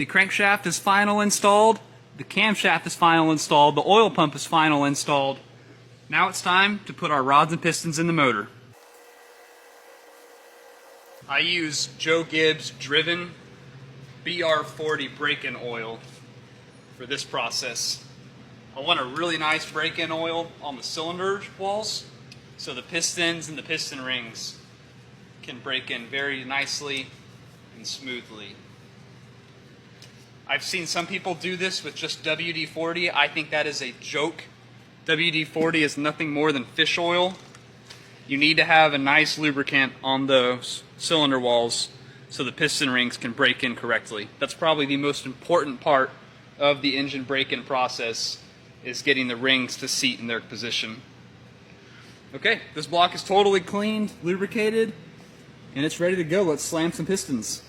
The crankshaft is final installed, the camshaft is final installed, the oil pump is final installed. Now it's time to put our rods and pistons in the motor. I use Joe Gibbs Driven BR40 break-in oil for this process. I want a really nice break-in oil on the cylinder walls so the pistons and the piston rings can break in very nicely and smoothly. I've seen some people do this with just WD-40. I think that is a joke. WD-40 is nothing more than fish oil. You need to have a nice lubricant on those cylinder walls so the piston rings can break in correctly. That's probably the most important part of the engine break-in process, is getting the rings to seat in their position. Okay, this block is totally cleaned, lubricated, and it's ready to go. Let's slam some pistons.